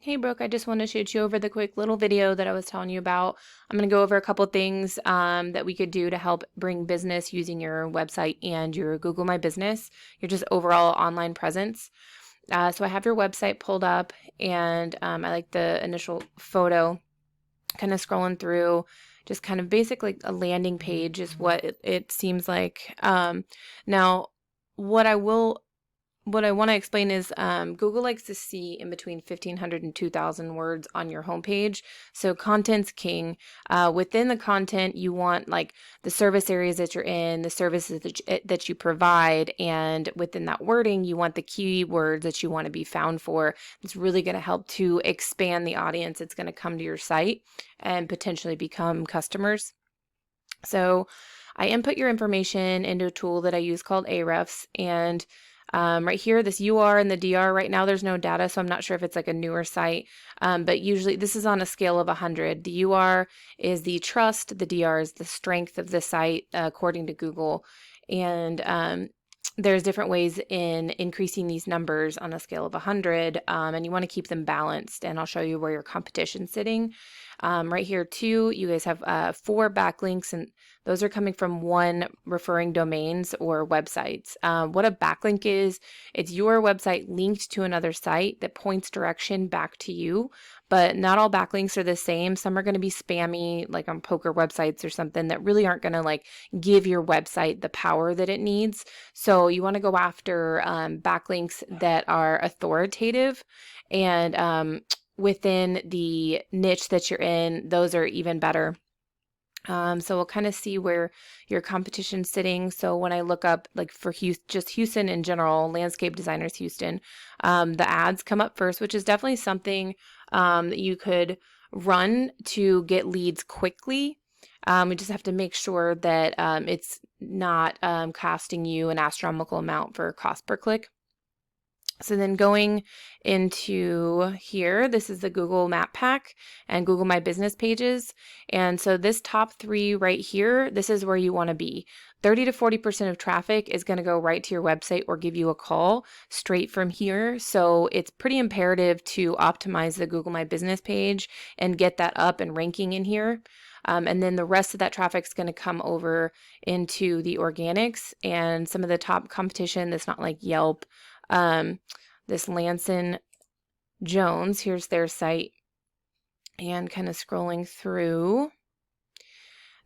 Hey Brooke, I just want to shoot you over the quick little video that I was telling you about. I'm going to go over a couple things that we could do to help bring business using your website and your Google My Business, your just overall online presence. So I have your website pulled up, and I like the initial photo, kind of scrolling through, just kind of basic like a landing page is what it seems like. Now, what I will what I want to explain is Google likes to see in between 1,500 and 2,000 words on your homepage. So content's king. Within the content, you want like the service areas that you're in, the services that you provide, and within that wording, you want the keywords that you want to be found for. It's really going to help to expand the audience. It's going to come to your site and potentially become customers. So I input your information into a tool that I use called Ahrefs, and right here, this UR and the DR, right now there's no data, so I'm not sure if it's like a newer site, but usually this is on a scale of 100. The UR is the trust, the DR is the strength of the site, according to Google, and there's different ways in increasing these numbers on a scale of 100, and you want to keep them balanced, and I'll show you where your competition's sitting. Right here too, you guys have 4 backlinks, and those are coming from 1 referring domains or websites. What a backlink is, it's your website linked to another site that points direction back to you, but not all backlinks are the same. Some are going to be spammy, like on poker websites or something, that really aren't going to like give your website the power that it needs. So you want to go after backlinks that are authoritative, and within the niche that you're in, those are even better. So we'll kind of see where your competition's sitting. So when I look up like for just Houston in general, Landscape Designers Houston, the ads come up first, which is definitely something that you could run to get leads quickly. We just have to make sure that it's not costing you an astronomical amount for cost per click. So then going into here, this is the Google Map Pack and Google My Business pages. And so this top 3 right here, this is where you want to be. 30 to 40% of traffic is going to go right to your website or give you a call straight from here. So it's pretty imperative to optimize the Google My Business page and get that up and ranking in here. And then the rest of that traffic is going to come over into the organics and some of the top competition that's not like Yelp. This Lanson Jones, here's their site, and kind of scrolling through.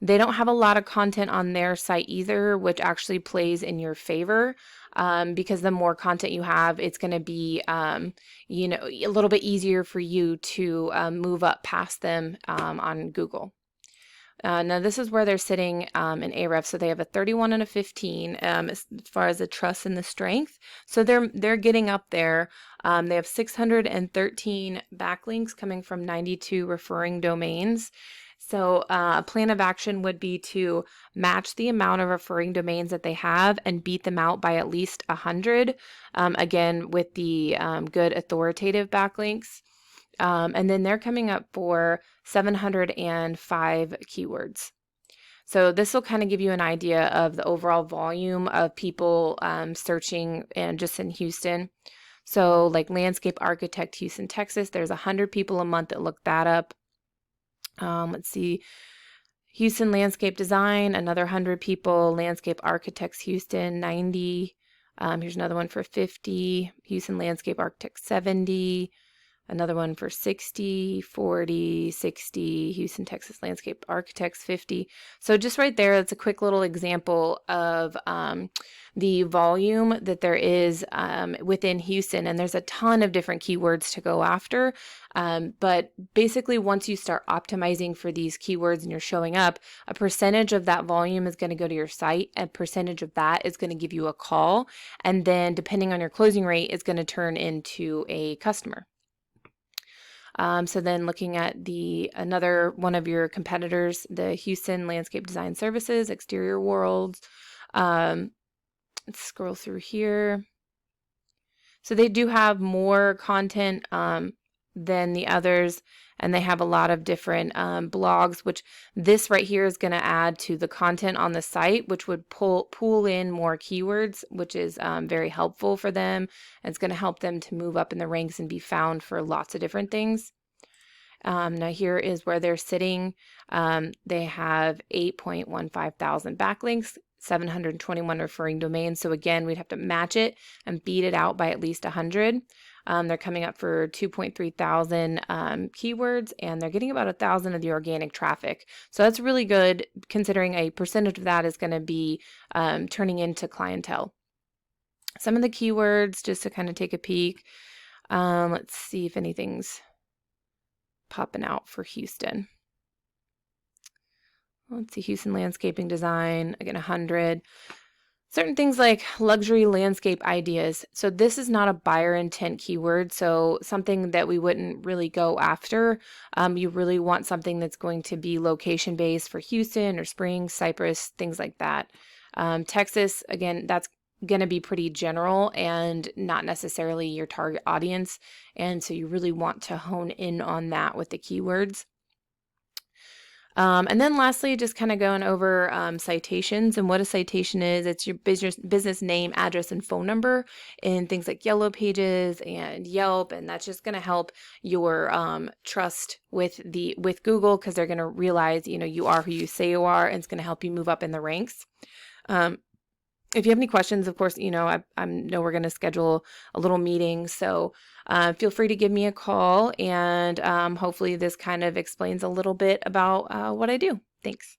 They don't have a lot of content on their site either, which actually plays in your favor, because the more content you have, it's going to be, a little bit easier for you to move up past them on Google. Now this is where they're sitting in Ahrefs. So they have a 31 and a 15 as far as the trust and the strength. So they're getting up there. They have 613 backlinks coming from 92 referring domains. So a plan of action would be to match the amount of referring domains that they have and beat them out by at least 100. Again, with the good authoritative backlinks. And then they're coming up for 705 keywords. So this will kind of give you an idea of the overall volume of people searching and just in Houston. So like landscape architect Houston, Texas, there's 100 people a month that look that up. Let's see. Houston landscape design, another 100 people. Landscape architects Houston, 90. Here's another one for 50. Houston landscape architects, 70. Another one for 60, 40, 60, Houston, Texas landscape architects, 50. So just right there, that's a quick little example of the volume that there is within Houston. And there's a ton of different keywords to go after. But basically, once you start optimizing for these keywords and you're showing up, a percentage of that volume is going to go to your site. A percentage of that is going to give you a call. And then depending on your closing rate, it's going to turn into a customer. So then looking at another one of your competitors, the Houston Landscape Design Services, Exterior Worlds. Let's scroll through here. So they do have more content than the others, and they have a lot of different blogs, which this right here is going to add to the content on the site, which would pull in more keywords, which is very helpful for them. And it's going to help them to move up in the ranks and be found for lots of different things. Now here is where they're sitting. They have 8.15 thousand backlinks, 721 referring domains. So again, we'd have to match it and beat it out by at least 100. They're coming up for 2.3 thousand keywords, and they're getting about 1,000 of the organic traffic. So that's really good, considering a percentage of that is going to be turning into clientele. Some of the keywords, just to kind of take a peek. Let's see if anything's popping out for Houston. Let's see, Houston landscaping design, again, 100. Certain things like luxury landscape ideas. So this is not a buyer intent keyword, so something that we wouldn't really go after. You really want something that's going to be location based for Houston or Springs, Cypress, things like that. Texas, again, that's going to be pretty general and not necessarily your target audience. And so you really want to hone in on that with the keywords. And then lastly, just kind of going over citations and what a citation is. It's your business name, address, and phone number in things like Yellow Pages and Yelp, and that's just going to help your trust with Google, because they're going to realize you are who you say you are, and it's going to help you move up in the ranks. If you have any questions, of course, I know we're going to schedule a little meeting, so feel free to give me a call, and hopefully this kind of explains a little bit about what I do. Thanks.